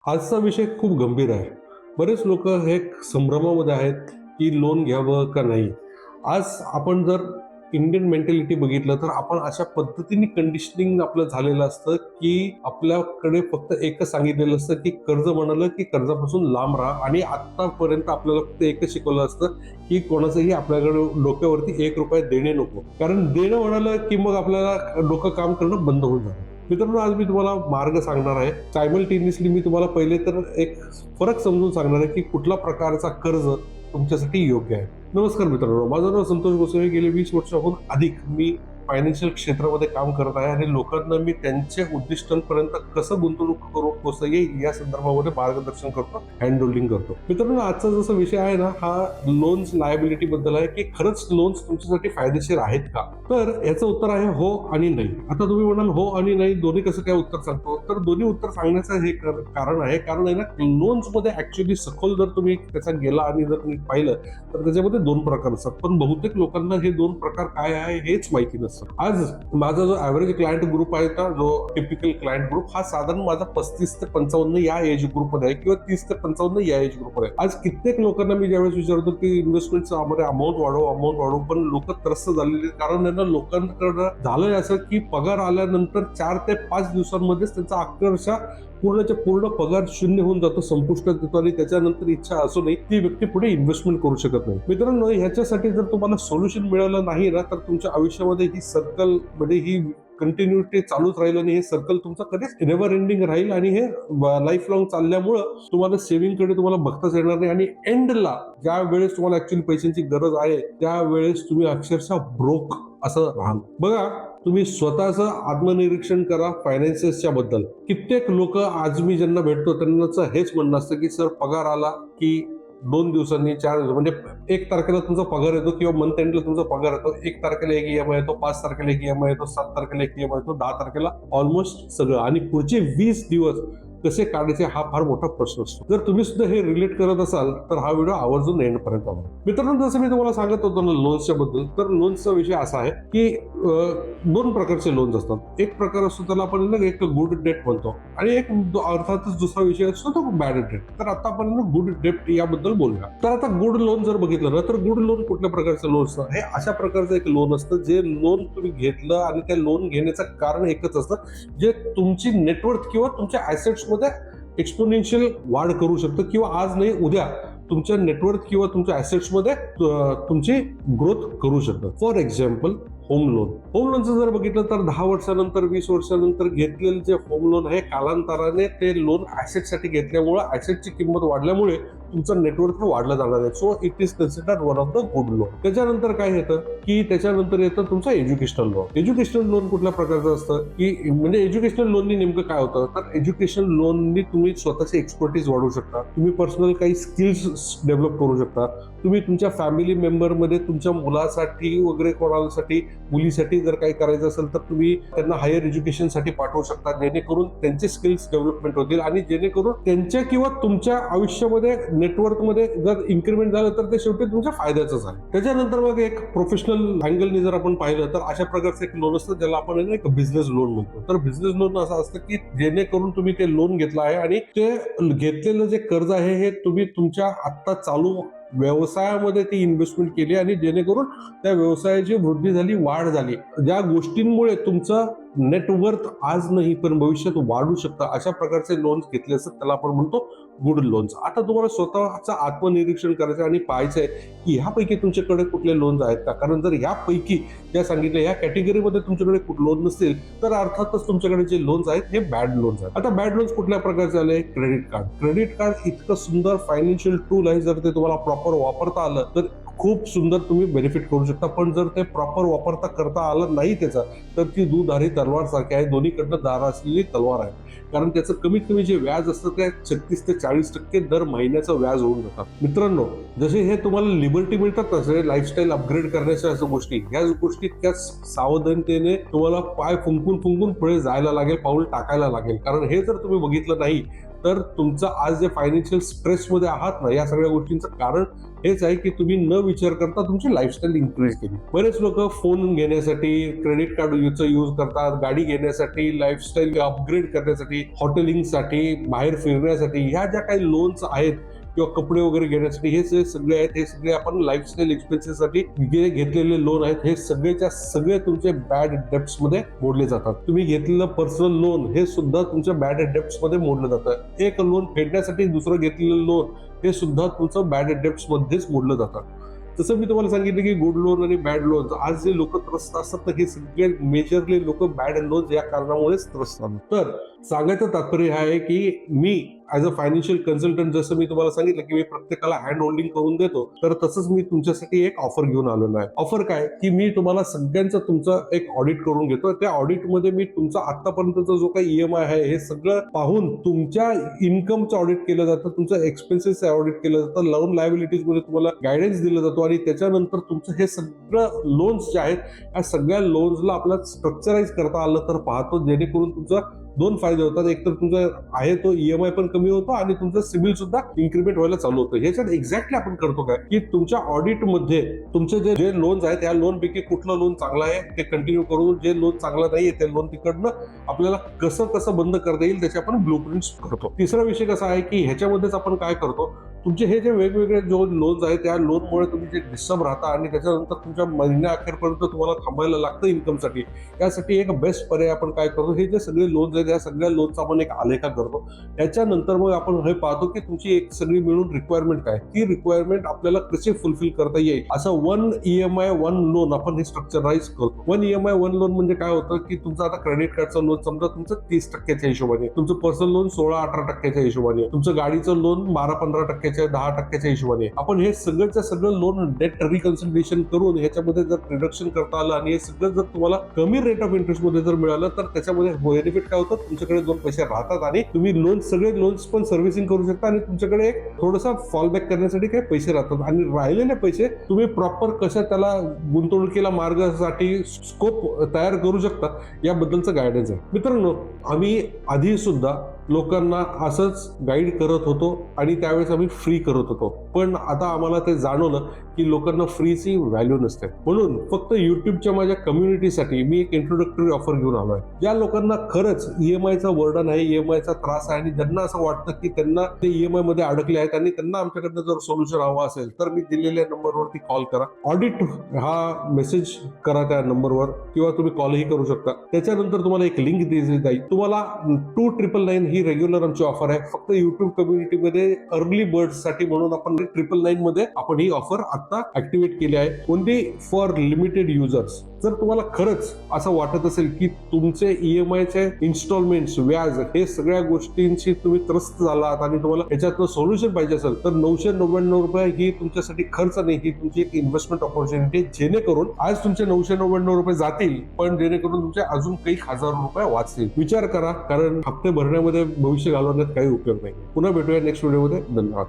आजचा विषय खूप गंभीर आहे. बरेच लोक हे संभ्रमामध्ये आहेत की लोन घ्यावं का नाही. आज आपण जर इंडियन मेंटॅलिटी बघितलं तर आपण अशा पद्धतीने कंडिशनिंग आपलं झालेलं असतं की आपल्याकडे फक्त एकच सांगितलेलं असतं की कर्ज म्हणालं की कर्जापासून लांब राहा, आणि आतापर्यंत आपल्याला फक्त एकच शिकवलं असतं की कोणाचंही आपल्याकडे डोक्यावरती 1 रुपया देणे नको, कारण देणं म्हणालं की मग आपल्याला डोकं काम करणं बंद होऊन जातं. मित्रांनो, आज मी तुम्हाला मार्ग सांगणार आहे. सायमल्टेनियसली मी तुम्हाला पहिले तर एक फरक समजून सांगणार आहे की कुठल्या प्रकारचा कर्ज तुमच्यासाठी योग्य आहे. नमस्कार मित्रांनो, माझं नाव संतोष गोसावी. गेले 20 वर्षाहून अधिक मी फायनान्शियल क्षेत्रामध्ये काम करत आहे आणि लोकांना मी त्यांच्या उद्दिष्टांपर्यंत कसं गुंतवणूक करून पोहोचता येईल या संदर्भामध्ये मार्गदर्शन करतो, हँड होल्डिंग करतो. मित्रांनो, आजचा जसा विषय आहे ना, हा लोन्स लायबिलिटी बद्दल आहे की खरंच लोन्स तुमच्यासाठी फायदेशीर आहेत का. तर याचं उत्तर आहे हो आणि नाही. आता तुम्ही म्हणाल हो आणि नाही दोन्ही कसं काय उत्तर सांगतो, तर दोन्ही उत्तर सांगण्याचं हे कारण आहे ना, लोन्स मध्ये ऍक्च्युअली सखोल जर तुम्ही त्याचा गेला आणि जर तुम्ही पाहिलं तर त्याच्यामध्ये 2 प्रकार असतात, पण बहुतेक लोकांना हे 2 प्रकार काय आहे हेच माहिती नसतं. आज माझा जो ऍव्हरेज क्लायंट ग्रुप आहे ना, जो टिपिकल क्लायंट ग्रुप, हा साधारण माझा 35 ते 55 या एज ग्रुपमध्ये आहे किंवा 30 ते 55 या एज ग्रुपमध्ये आहे. आज कित्येक लोकांना मी ज्यावेळेस विचारतो की इन्व्हेस्टमेंटचा आम्हाला अमाऊंट वाढव, पण लोक त्रस्त झालेले, कारण त्यांना लोकांकडे झालंय असं की पगार आल्यानंतर 4 ते 5 दिवसांमध्येच त्यांचा अक्षरशः पूर्णच्या पूर्ण पगार शून्य होऊन जातो, संपुष्टात येतो, आणि त्याच्यानंतर इच्छा असूनही ती व्यक्ती पुढे इन्व्हेस्टमेंट करू शकत नाही. मित्रांनो, ह्याच्यासाठी जर तुम्हाला सोल्युशन मिळालं नाही ना, तर तुमच्या आयुष्यामध्ये ही सर्कल मध्ये ही कंटिन्युटी चालूच राहील आणि हे सर्कल तुमचं कधीच नेव्हर एंडिंग राहील, आणि हे लाईफ लॉंग चालल्यामुळं तुम्हाला सेव्हिंग कडे तुम्हाला बघताच येणार नाही, आणि एंडला ज्या वेळेस तुम्हाला ऍक्च्युअली पैशांची गरज आहे त्यावेळेस तुम्ही अक्षरशः ब्रोक असं राहाल. बघा, तुम्ही स्वतःचं आत्मनिरीक्षण करा फायनान्सेसच्या बद्दल. कित्येक लोक आज मी ज्यांना भेटतो त्यांचं हेच म्हणणं असतं की सर, पगार आला की 2 दिवसांनी 4 दिवस म्हणजे 1 तारखेला तुमचा पगार येतो किंवा मंथ एंडला तुमचा पगार येतो. 1 तारखेला एक ईएमआय येतो, 5 तारखेला एक ईएमआय येतो, 7 तारखेला एक ईएमआय येतो, 10 तारखेला ऑलमोस्ट सगळं, आणि पुढचे 20 दिवस कसे काढायचे हा फार मोठा प्रश्न असतो. जर तुम्ही सुद्धा हे रिलेट करत असाल तर हा व्हिडिओ आवर्जून एंड पर्यंत बघा. मित्रांनो, जसं मी तुम्हाला सांगत होतो ना लोन्सच्या बद्दल, तर लोन्सचा विषय असा आहे की 2 प्रकारचे लोन्स असतात. एक प्रकार असतो त्याला आपण एक गुड डेट म्हणतो, आणि एक अर्थातच दुसरा विषय असतो तो बॅड डेट. तर आता आपण गुड डेट याबद्दल बोलूया. तर आता गुड लोन जर बघितलं ना, तर गुड लोन कुठल्या प्रकारचं लोन असतं, हे अशा प्रकारचं एक लोन असतं जे लोन तुम्ही घेतलं आणि त्या लोन घेण्याचं कारण एकच असतं, जे तुमची नेटवर्थ किंवा तुमच्या ऍसेट्स मध्ये एक्सपोनेन्शियल वाढ करू शकतं, किंवा आज नाही उद्या तुमच्या नेटवर्थ किंवा तुमच्या ऍसेट्स मध्ये तुमची ग्रोथ करू शकतं. फॉर एक्झाम्पल, होम लोनचं जर बघितलं तर 10 वर्षानंतर 20 वर्षानंतर घेतलेलं जे होम लोन आहे, कालांतराने ते लोन ऍसेटसाठी घेतल्यामुळे ऍसेटची किंमत वाढल्यामुळे तुमचं नेटवर्क वाढलं जाणार आहे. So it is considered one of the good loan. त्याच्यानंतर काय येतं की त्याच्यानंतर येतं तुमचं एज्युकेशनल लोन. एज्युकेशनल लोन कुठल्या प्रकारचं असतं की म्हणजे एज्युकेशनल लोननी नेमकं काय होतं, तर एज्युकेशन लोननी तुम्ही स्वतःची एक्सपर्टीज वाढवू शकता, तुम्ही पर्सनल काही स्किल्स डेव्हलप करू शकता, तुम्ही तुमच्या फॅमिली मेंबरमध्ये तुमच्या मुलासाठी वगैरे कोणासाठी मुलीसाठी जर काही करायचं असेल तर तुम्ही त्यांना हायर एज्युकेशनसाठी पाठवू शकता, जेणेकरून त्यांचे स्किल्स डेव्हलपमेंट होतील, आणि जेणेकरून त्यांच्या किंवा तुमच्या आयुष्यामध्ये नेटवर्क मध्ये जर इन्क्रीमेंट झालं तर ते शेवटी तुमच्या फायद्याचंच आहे. त्याच्यानंतर मग एक प्रोफेशनल अँगलनी जर आपण पाहिलं तर अशा प्रकारचं एक लोन असतं ज्याला आपण एक बिझनेस लोन म्हणतो. तर बिझनेस लोन असं असतं की जेणेकरून तुम्ही ते लोन घेतलं आहे आणि ते घेतलेलं जे कर्ज आहे हे तुम्ही तुमच्या आत्ता चालू व्यवसायामध्ये ती इन्व्हेस्टमेंट केली, आणि जेणेकरून त्या व्यवसायाची वृद्धी झाली, वाढ झाली, ज्या गोष्टींमुळे तुमचं नेटवर्थ आज नाही पण भविष्यात वाढू शकतं, अशा प्रकारचे लोन्स घेतले असतात, त्याला आपण म्हणतो गुड लोन्स. आता तुम्हाला स्वतःचं आत्मनिरीक्षण करायचं आणि पाहायचंय की ह्यापैकी तुमच्याकडे कुठले लोन्स आहेत का, कारण जर ह्यापैकी ज्या सांगितलं ह्या कॅटेगरीमध्ये तुमच्याकडे लोन नसतील तर अर्थातच तुमच्याकडे जे लोन्स आहेत हे बॅड लोन्स आहेत. आता बॅड लोन्स कुठल्या प्रकारचे आले, क्रेडिट कार्ड इतकं सुंदर फायनान्शियल टूल आहे, जर ते तुम्हाला प्रॉपर वापरता आलं तर खूप सुंदर तुम्ही बेनिफिट करू शकता, पण जर ते प्रॉपर वापरता करता आलं नाही त्याचा, तर ती दुधारी तलवार सारखी आहे, दोन्हीकडनं धार असलेली तलवार आहे, कारण त्याचं कमीत कमी जे व्याज असतं ते 36 ते 40% दर महिन्याचं व्याज होऊन जातात. मित्रांनो, जसे हे तुम्हाला लिबर्टी मिळतात तसे लाईफस्टाईल अपग्रेड करण्याच्या असं गोष्टी, ह्याच गोष्टी त्या सावधानतेने तुम्हाला पाय फुंकून पुढे जायला लागेल, पाऊल टाकायला लागेल, कारण हे जर तुम्ही बघितलं नाही तर तुमचं आज जे फायनान्शियल स्ट्रेसमध्ये आहात ना, या सगळ्या गोष्टींचं कारण हेच आहे की तुम्ही न विचार करता तुमची लाईफस्टाईल इन्क्रीज केली. बरेच लोक फोन घेण्यासाठी क्रेडिट कार्डचा यूज करतात, गाडी घेण्यासाठी, लाईफस्टाईल अपग्रेड करण्यासाठी, हॉटेलिंगसाठी, बाहेर फिरण्यासाठी, ह्या ज्या काही लोन्स आहेत किंवा कपडे वगैरे घेण्यासाठी, हे जे सगळे आहेत हे सगळे आपण लाईफस्टाईल एक्सपेन्सेससाठी घेतलेले लोन आहेत. हे सगळेच्या सगळे तुमचे बॅड डेब्ट्स मध्ये मोडले जातात. तुम्ही घेतलेलं पर्सनल लोन हे सुद्धा तुमच्या बॅड डेब्ट्स मध्ये मोडलं जातं. एक लोन फेडण्यासाठी दुसरं घेतलेलं लोन हे सुद्धा तुमचं बॅड डेब्ट्स मध्येच मोडलं जातं. जसं मी तुम्हाला सांगितलं की गुड लोन आणि बॅड लोन, आज जे लोक त्रस्त असतात तर हे सगळे मेजरली लोक बॅड लोन या कारणामुळेच त्रस्त असतात. तर सांगायचं तात्पर्य आहे की मी ऍज अ फायनान्शियल कन्सल्टंट, जसं मी तुम्हाला सांगितलं की मी प्रत्येकाला हँड होल्डिंग करून देतो, तर तसंच मी तुमच्यासाठी एक ऑफर घेऊन आलेलो आहे. ऑफर काय की मी तुम्हाला सगळ्यांचं तुमचं एक ऑडिट करून घेतो. त्या ऑडिटमध्ये मी तुमचा आतापर्यंतचा जो काही EMI आहे हे सगळं पाहून तुमच्या इन्कमचं ऑडिट केलं जातं, तुमचं एक्सपेन्सेसचं ऑडिट केलं जातं, लोन लायबिलिटीज मध्ये तुम्हाला गायडन्स दिला जातो आणि त्याच्यानंतर तुमचं हे सगळं लोन्स जे आहेत या सगळ्या लोन्सला आपल्याला स्ट्रक्चराइज करता आलं तर पाहतो, जेणेकरून तुमचा दोन फायदे होतात. एक तर तुमचा आहे तो EMI पण कमी होतो आणि तुमचं सिबिल सुद्धा इन्क्रीमेंट व्हायला चालू होतं. ह्याच्यात एक्झॅक्टली आपण करतो काय की तुमच्या ऑडिटमध्ये तुमचे जे लोन्स आहेत त्या लोन पैकी कुठलं लोन चांगलं आहे ते कंटिन्यू करून, जे लोन चांगलं नाहीये ते लोन तिकडनं आपल्याला कसं बंद करता येईल त्याचे आपण ब्लूप्रिंट्स करतो. तिसरा विषय कसा आहे की ह्याच्यामध्येच आपण काय करतो, तुमचे हे जे वेगवेगळे जो लोन्स आहेत त्या लोनमुळे तुम्ही जे डिस्टर्ब राहता आणि त्याच्यानंतर तुमच्या महिन्या अखेरपर्यंत तुम्हाला थांबायला लागतं इन्कमसाठी, यासाठी एक बेस्ट पर्याय आपण काय करतो, हे जे सगळे लोन्स आहेत या सगळ्या लोनचा आपण एक आलेखा करतो. त्याच्यानंतर मग आपण हे पाहतो की तुमची एक सगळी मिळून रिक्वायरमेंट काय, ती रिक्वायरमेंट आपल्याला कशी फुलफिल करता येईल, असं 1 EMI 1 लोन आपण हे स्ट्रक्चराइज करतो. 1 EMI 1 लोन म्हणजे काय होतं की तुमचं आता क्रेडिट कार्डचं लोन समजा तुमचं 30% हिशोबाने, तुमचं पर्सनल लोन 16-18% हिशोबाने, तुमचं गाडीचं लोन 12-15%, 10% हिशोबाने, आपण हे सगळंच्या सगळं लोन डेट रिकन्सिलिएशन करून ह्याच्यामध्ये जर रिडक्शन करता आलं आणि हे सगळं जर तुम्हाला कमी रेट ऑफ इंटरेस्ट मध्ये जर मिळालं तर त्याच्यामध्ये बेनिफिट काय होतं, तुमच्याकडे 2 पैसे राहतात आणि तुम्ही सगळे लोन्स पण सर्व्हिसिंग करू शकता आणि तुमच्याकडे एक थोडासा फॉलबॅक करण्यासाठी काही पैसे राहतात आणि राहिलेले पैसे तुम्ही प्रॉपर कशा त्याला गुंतवणुकीला मार्गासाठी स्कोप तयार करू शकता याबद्दलचं गायडन्स आहे. मित्रांनो, आम्ही आधी सुद्धा लोकांना असंच गाईड करत होतो आणि त्यावेळेस आम्ही फ्री करत होतो, पण आता आम्हाला ते जाणवलं की लोकांना फ्रीची व्हॅल्यू नसते. म्हणून फक्त युट्यूबच्या माझ्या कम्युनिटीसाठी मी एक इंट्रोडक्टरी ऑफर घेऊन आलो आहे. ज्या लोकांना खरंच EMIचा बर्डन आहे, EMIचा त्रास आहे आणि ज्यांना असं वाटतं की त्यांना ते EMI मध्ये अडकले आहेत आणि त्यांना आमच्याकडनं जर सोल्युशन हवं असेल तर मी दिलेल्या नंबरवरती कॉल करा, ऑडिट हा मेसेज करा त्या नंबरवर किंवा तुम्ही कॉलही करू शकता. त्याच्यानंतर तुम्हाला एक लिंक दिली जाईल. तुम्हाला 2999 ही रेग्युलर आमची ऑफर आहे. फक्त युट्यूब कम्युनिटीमध्ये अर्ली बर्ड्स साठी म्हणून आपण 999 मध्ये आपण ही ऑफर आता ऍक्टिव्हेट केली आहे, ओनली फॉर लिमिटेड युजर्स. जर तुम्हाला खरंच असं वाटत असेल की तुमचे EMIचे इन्स्टॉलमेंट्स, व्याज हे सगळ्या गोष्टींची तुम्ही त्रस्त झालात आणि तुम्हाला याच्यातलं सोल्युशन पाहिजे असेल तर 999 रुपये ही तुमच्यासाठी खर्च नाही, ही तुमची एक इन्व्हेस्टमेंट ऑपॉर्च्युनिटी, जेणेकरून आज तुमचे 999 रुपये जातील पण जेणेकरून तुमचे अजून काही हजार रुपये वाचतील. विचार करा, कारण हप्ते भरण्यामध्ये भविष्य घालवण्यात काही उपयोग नाही. पुन्हा भेटूया नेक्स्ट व्हिडिओमध्ये. धन्यवाद.